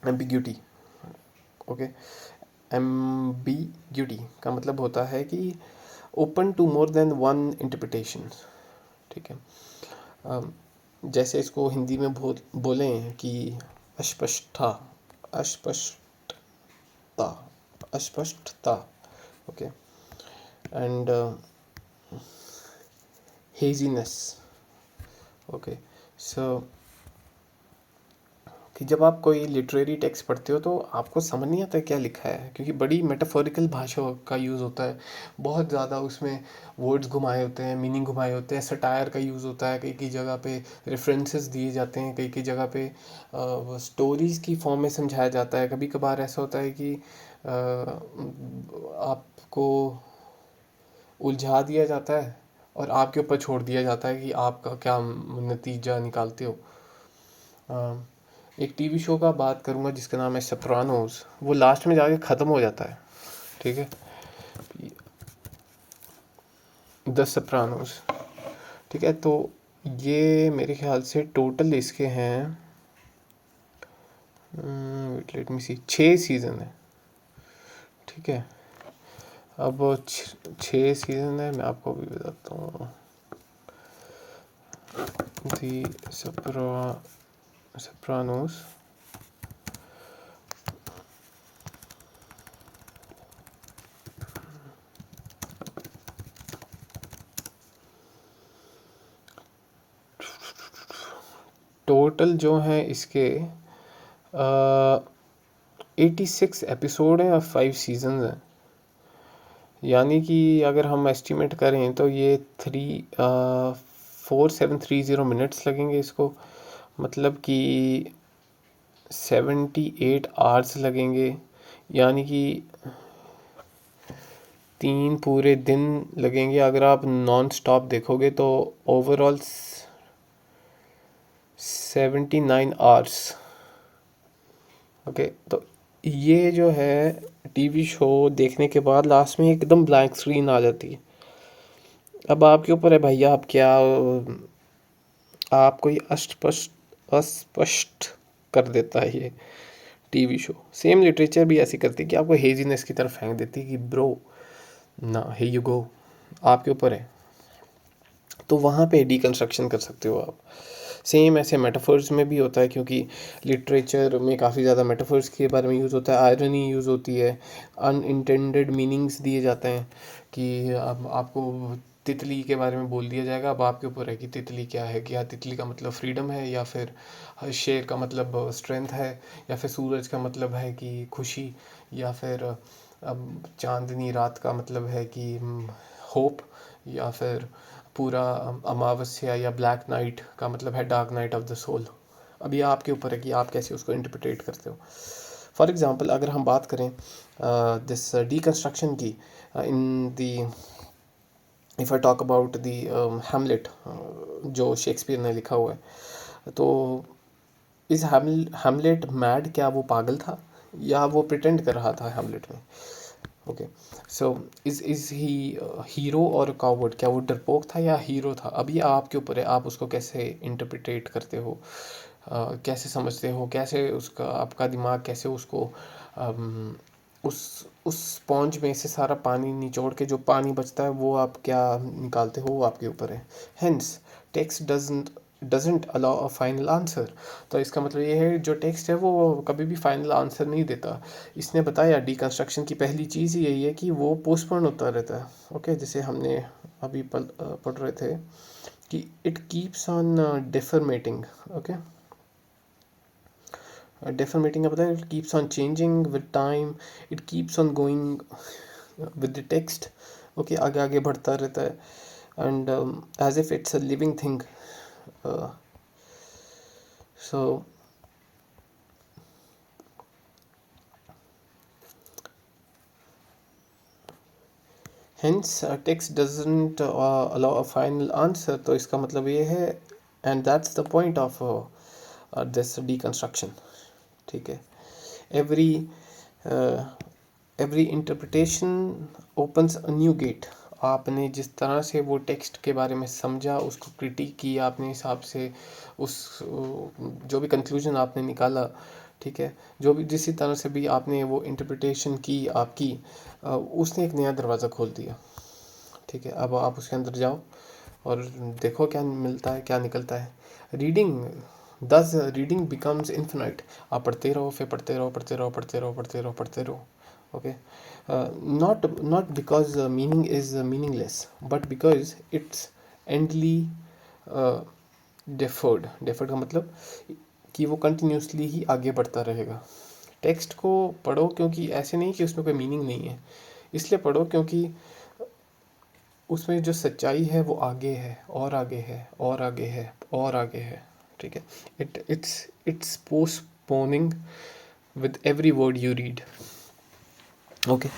एम्बिग्यूटी, ओके, एम्बिग्यूटी का मतलब होता है कि open to more than one interpretation. ठीक है, जैसे इसको हिंदी में बोलें कि अस्पष्टता, अस्पष्टता, अस्पष्टता। Okay, and haziness. ओके, सो कि जब आप कोई लिटरेरी टेक्स्ट पढ़ते हो तो आपको समझ नहीं आता क्या लिखा है, क्योंकि बड़ी मेटाफोरिकल भाषा का यूज़ होता है, बहुत ज़्यादा उसमें वर्ड्स घुमाए होते हैं, मीनिंग घुमाए होते हैं, सटायर का यूज़ होता है, कई कई जगह पे रेफरेंसेस दिए जाते हैं, कई कई जगह पे स्टोरीज़ की फॉर्म में समझाया जाता है। कभी कभार ऐसा होता है कि आपको उलझा दिया जाता है और आपके ऊपर छोड़ दिया जाता है कि आपका क्या नतीजा निकालते हो। एक टीवी शो का बात करूँगा जिसका नाम है सोप्रानोज, वो लास्ट में जाके ख़त्म हो जाता है। ठीक है, द सोप्रानोज। ठीक है, तो ये मेरे ख्याल से टोटल इसके हैं, लेट मी सी, 6 सीज़न है। ठीक है, अब 6 सीज़न है, मैं आपको अभी बताता हूँ। The Sopranos. टोटल जो हैं इसके 86 एपिसोड हैं और 5 सीजन हैं। यानी कि अगर हम एस्टिमेट करें तो ये 4730 मिनट्स लगेंगे इसको, मतलब कि 78 आवर्स लगेंगे, यानी कि 3 पूरे दिन लगेंगे अगर आप नॉन स्टॉप देखोगे तो। Overall 79 hours. ओके, तो ये जो है टीवी शो देखने के बाद लास्ट में एकदम ब्लैंक स्क्रीन आ जाती है। अब आपके ऊपर है भैया, आप क्या, आप कोई अस्पष्ट कर देता है ये टीवी शो। सेम लिटरेचर भी ऐसी करती है कि आपको हेजीनेस की तरफ फेंक देती है कि ब्रो ना, हे यू गो, आपके ऊपर है। तो वहाँ पे डिकंस्ट्रक्शन कर सकते हो आप। सेम ऐसे मेटाफर्स में भी होता है, क्योंकि लिटरेचर में काफ़ी ज़्यादा मेटाफर्स के बारे में यूज़ होता है, आयरनी यूज़ होती है, अनइंटेंडेड मीनिंग्स दिए जाते हैं कि अब आपको तितली के बारे में बोल दिया जाएगा, अब आपके ऊपर है कि तितली क्या है, क्या तितली का मतलब फ्रीडम है, या फिर शेर का मतलब स्ट्रेंथ है, या फिर सूरज का मतलब है कि खुशी, या फिर अब चांदनी रात का मतलब है कि होप, या फिर पूरा अमावस्या या ब्लैक नाइट का मतलब है dark night of the soul. अभी आपके ऊपर है कि आप कैसे उसको इंटरप्रिटेट करते हो। फॉर एग्ज़ाम्पल अगर हम बात करें दिस डीकंस्ट्रक्शन की, in the, if I talk about the Hamlet, जो शेक्सपियर ने लिखा हुआ है, तो इस हैमलेट मैड, क्या वो पागल था या वो प्रिटेंड कर रहा था हैमलेट में? Okay, so is he hero और कावर्ड, क्या वो डरपोक था या हीरो था? अब ये आपके ऊपर है, आप उसको कैसे इंटरप्रिटेट करते हो, कैसे समझते हो, कैसे उसका आपका दिमाग कैसे उसको उस स्पॉन्ज में से सारा पानी निचोड़ के जो पानी बचता है वो आप क्या निकालते हो, वो आपके ऊपर है। Hence text doesn't allow a final answer. तो इसका मतलब ये है जो टेक्स्ट है वो कभी भी फाइनल आंसर नहीं देता। इसने बताया डिकंस्ट्रक्शन की पहली चीज़ ही यही है कि वो पोस्टपोन होता रहता है। ओके, जैसे हमने अभी पढ़ रहे थे कि it keeps on deformating. Okay, deformating का पता है, it keeps on changing with time, it keeps on going with the text. Okay, आगे आगे बढ़ता रहता है, and as if it's a living thing. So hence text doesn't allow a final answer। तो इसका मतलब ये है, and that's the point of this deconstruction। ठीक है, every uh, every interpretation opens a new gate। आपने जिस तरह से वो टेक्स्ट के बारे में समझा, उसको क्रिटिक किया अपने हिसाब से, उस जो भी कंक्लूजन आपने निकाला, ठीक है, जो भी जिस तरह से भी आपने वो इंटरप्रिटेशन की आपकी, उसने एक नया दरवाज़ा खोल दिया। ठीक है, अब आप उसके अंदर जाओ और देखो क्या मिलता है, क्या निकलता है। रीडिंग, दस रीडिंग बिकम्स इन्फिनाइट। आप पढ़ते रहो, फिर पढ़ते रहो, पढ़ते रहो, पढ़ते रहो, पढ़ते रहो, पढ़ते रहो। Okay, not because meaning is meaningless, but because it's endlessly deferred. Deferred का मतलब कि वो कंटिन्यूसली ही आगे बढ़ता रहेगा। टेक्स्ट को पढ़ो क्योंकि ऐसे नहीं कि उसमें कोई मीनिंग नहीं है, इसलिए पढ़ो क्योंकि उसमें जो सच्चाई है वो आगे है, और आगे है, और आगे है, और आगे है। ठीक है, it's postponing with every word you read. Okay,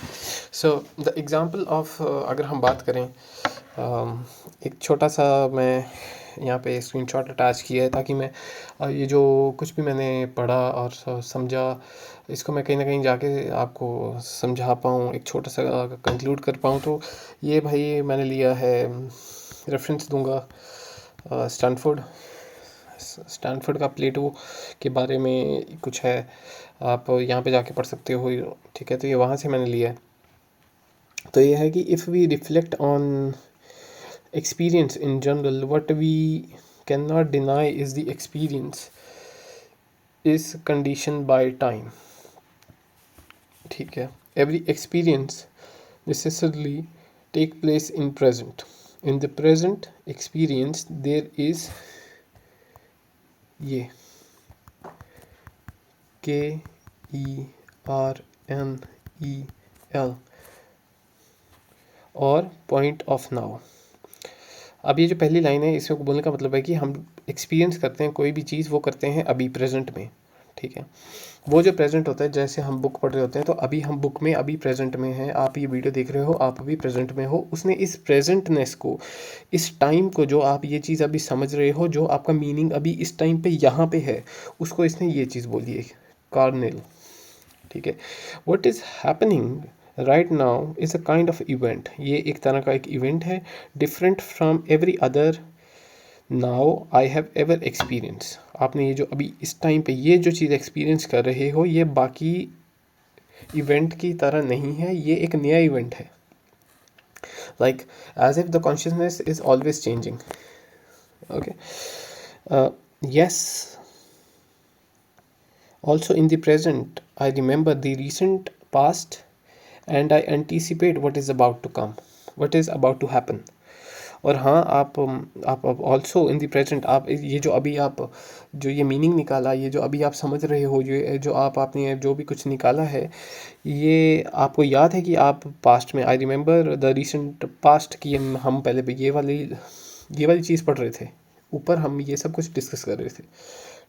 so the example of, अगर हम बात करें, एक छोटा सा मैं यहाँ पे स्क्रीनशॉट अटैच किया है ताकि मैं ये जो कुछ भी मैंने पढ़ा और समझा, इसको मैं कहीं ना कहीं जाके आपको समझा पाऊँ, एक छोटा सा कंक्लूड कर पाऊँ। तो ये भाई मैंने लिया है, रेफरेंस दूंगा स्टैनफोर्ड। स्टैनफोर्ड का प्लेटो के बारे में कुछ है, आप यहाँ पे जाके पढ़ सकते हो। ठीक है, तो ये वहाँ से मैंने लिया है। तो ये है कि if we reflect on experience in general, what we cannot deny is the experience is conditioned by time. ठीक है, every experience necessarily take place in present. In the present experience there is ये KERNEL और पॉइंट ऑफ नाउ। अब ये जो पहली लाइन है इसमें बोलने का मतलब है कि हम एक्सपीरियंस करते हैं कोई भी चीज़, वो करते हैं अभी प्रेजेंट में। ठीक है, वो जो प्रेजेंट होता है, जैसे हम बुक पढ़ रहे होते हैं तो अभी हम बुक में अभी प्रेजेंट में हैं, आप ये वीडियो देख रहे हो आप अभी प्रेजेंट में हो। उसने इस प्रेजेंटनेस को, इस टाइम को, जो आप ये चीज़ अभी समझ रहे हो, जो आपका मीनिंग अभी इस टाइम पे यहाँ पे है, उसको इसने ये चीज़ बोली है, कार्नेल। ठीक है, what is happening right now is a kind of event. ये एक तरह का एक इवेंट है, different from every other now I have ever experience. आपने ये जो अभी इस टाइम पे ये जो चीज़ एक्सपीरियंस कर रहे हो, ये बाकी इवेंट की तरह नहीं है, ये एक नया इवेंट है। Like as if the consciousness is always changing. Okay, yes, also in the present I remember the recent past and I anticipate what is about to come, what is about to happen. और हाँ, आप ऑल्सो इन द प्रेजेंट, आप ये जो अभी आप जो ये मीनिंग निकाला, ये जो अभी आप समझ रहे हो, ये जो आपने जो भी कुछ निकाला है, ये आपको याद है कि आप पास्ट में, I remember the recent past की हम पहले भी ये वाली चीज़ पढ़ रहे थे, ऊपर हम ये सब कुछ डिस्कस कर रहे थे।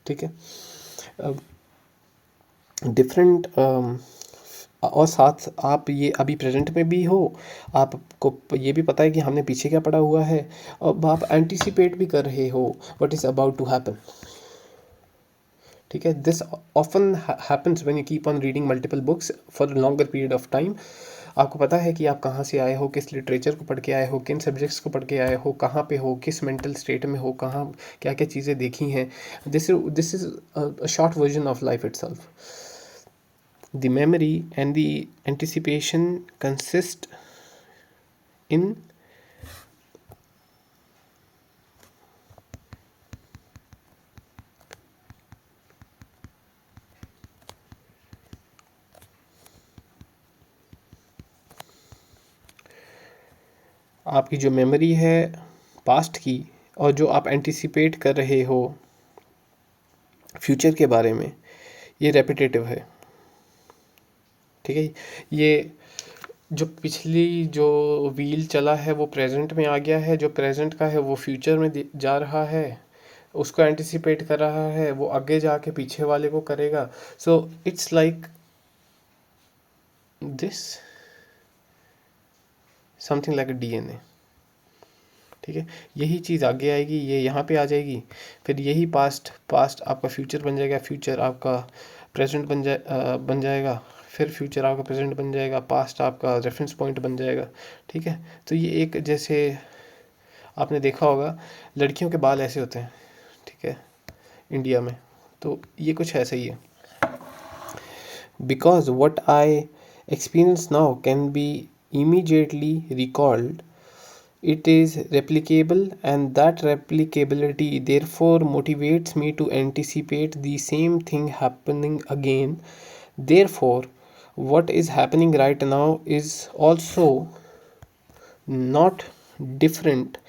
ठीक है, डिफरेंट और साथ आप ये अभी प्रेजेंट में भी हो, आपको ये भी पता है कि हमने पीछे क्या पढ़ा हुआ है, अब आप एंटिसिपेट भी कर रहे हो what is about to happen. ठीक है, this often happens when you keep on reading multiple books for longer period of time. आपको पता है कि आप कहाँ से आए हो, किस लिटरेचर को पढ़ के आए हो, किन सब्जेक्ट्स को पढ़ के आए हो, कहाँ पे हो, किस मेंटल स्टेट में हो, कहाँ क्या क्या चीज़ें देखी हैं। This is a short version of life itself. The memory and the anticipation consist in आपकी जो मेमोरी है पास्ट की, और जो आप एंटिसिपेट कर रहे हो फ्यूचर के बारे में, ये रेपिटेटिव है। ठीक है, ये जो पिछली जो व्हील चला है वो प्रेजेंट में आ गया है, जो प्रेजेंट का है वो फ्यूचर में जा रहा है, उसको एंटिसिपेट कर रहा है, वो आगे जाके पीछे वाले को करेगा। So it's like this, something like a DNA। ठीक है, यही चीज़ आगे आएगी, ये यहाँ पे आ जाएगी, फिर यही पास्ट आपका फ्यूचर बन जाएगा, फ्यूचर आपका प्रेजेंट बन जाएगा, फिर फ्यूचर आपका प्रेजेंट बन जाएगा, पास्ट आपका रेफरेंस पॉइंट बन जाएगा। ठीक है, तो ये एक, जैसे आपने देखा होगा लड़कियों के बाल ऐसे होते हैं, ठीक है, इंडिया में, तो ये कुछ ऐसा ही है। Because what I experience now can be immediately recalled, it is replicable, and that replicability therefore motivates me to anticipate the same thing happening again. Therefore what is happening right now is also not different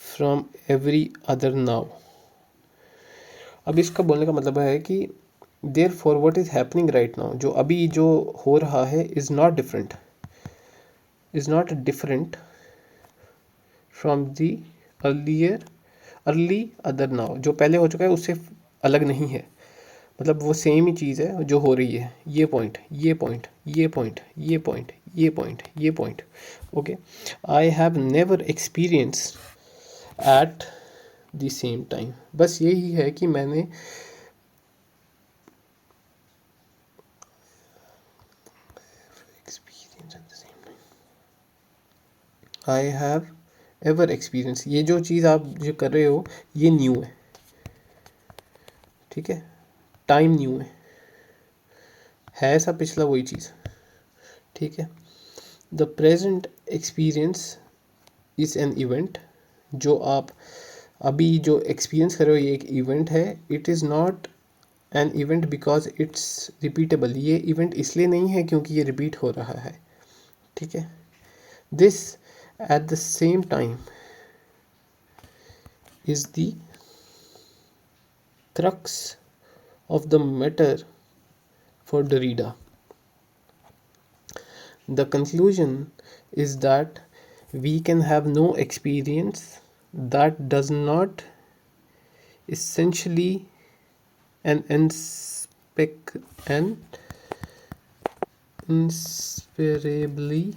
from every other now. अब इसका बोलने का मतलब है कि therefore what is happening right now, जो अभी जो हो रहा है, is not different from the early other now, जो पहले हो चुका है उससे अलग नहीं है। मतलब वो सेम ही चीज़ है जो हो रही है, ये पॉइंट, ये पॉइंट, ये पॉइंट, ये पॉइंट, ये पॉइंट, ये point. Okay, I have never experience at the same time. बस यही है कि मैंने आई हैव एवर एक्सपीरियंस, ये जो चीज़ आप जो कर रहे हो ये न्यू है। ठीक है, टाइम न्यू है सब पिछला वही चीज़। ठीक है, the present experience is an event, जो आप अभी जो एक्सपीरियंस कर रहे हो ये एक इवेंट है, it is not an event because it's repeatable. ये इवेंट इसलिए नहीं है क्योंकि ये रिपीट हो रहा है, ठीक है। This at the same time is the crux of the matter for Derrida. The conclusion is that we can have no experience that does not essentially and inspirably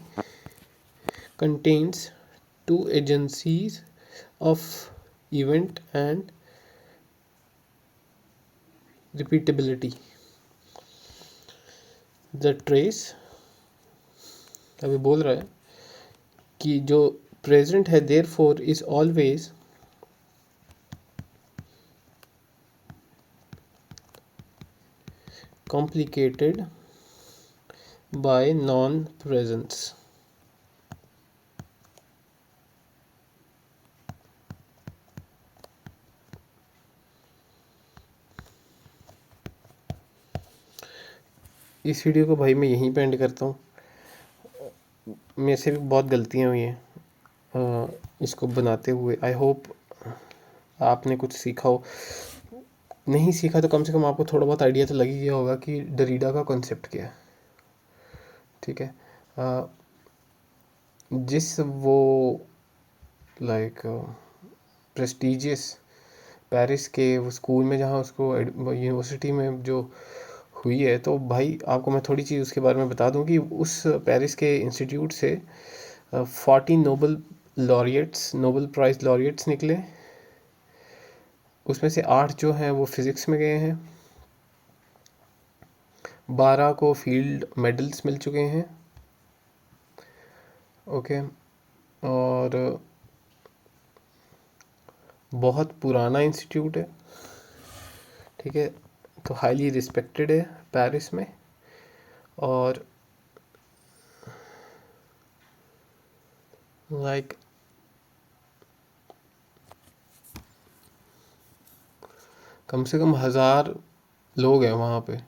contains two agencies of event and repeatability. The trace अभी बोल रहा है कि जो प्रेजेंट है therefore is always complicated by non-presence. इस वीडियो को भाई मैं यहीं पे एंड करता हूँ। मेरे से भी बहुत गलतियाँ हुई हैं इसको बनाते हुए। आई होप आपने कुछ सीखा हो, नहीं सीखा तो कम से कम आपको थोड़ा बहुत आइडिया तो लग ही गया होगा कि डरीडा का कॉन्सेप्ट क्या है, ठीक है। जिस वो लाइक प्रेस्टिजियस पेरिस के वो स्कूल में जहाँ उसको यूनिवर्सिटी में जो हुई है, तो भाई आपको मैं थोड़ी चीज़ उसके बारे में बता दूं कि उस पेरिस के इंस्टीट्यूट से 40 नोबल प्राइज़ लॉरिएट्स निकले। उसमें से 8 जो हैं वो फिज़िक्स में गए हैं, 12 को फील्ड मेडल्स मिल चुके हैं, ओके। और बहुत पुराना इंस्टीट्यूट है, ठीक है, तो हाईली रिस्पेक्टेड है पेरिस में। और लाइक कम से कम 1000 लोग हैं वहाँ पे।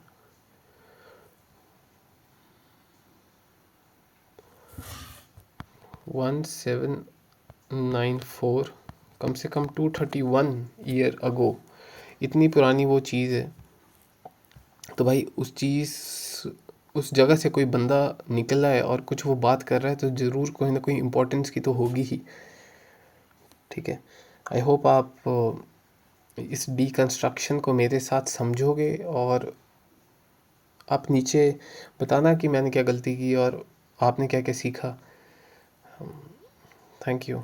वन 794 कम से कम 231 ईयर अगो, इतनी पुरानी वो चीज़ है। तो भाई उस जगह से कोई बंदा निकला है और कुछ वो बात कर रहा है, तो ज़रूर कोई ना कोई इम्पोर्टेंस की तो होगी ही, ठीक है। आई होप आप इस डीकंस्ट्रक्शन को मेरे साथ समझोगे और आप नीचे बताना कि मैंने क्या गलती की और आपने क्या क्या सीखा। Thank you.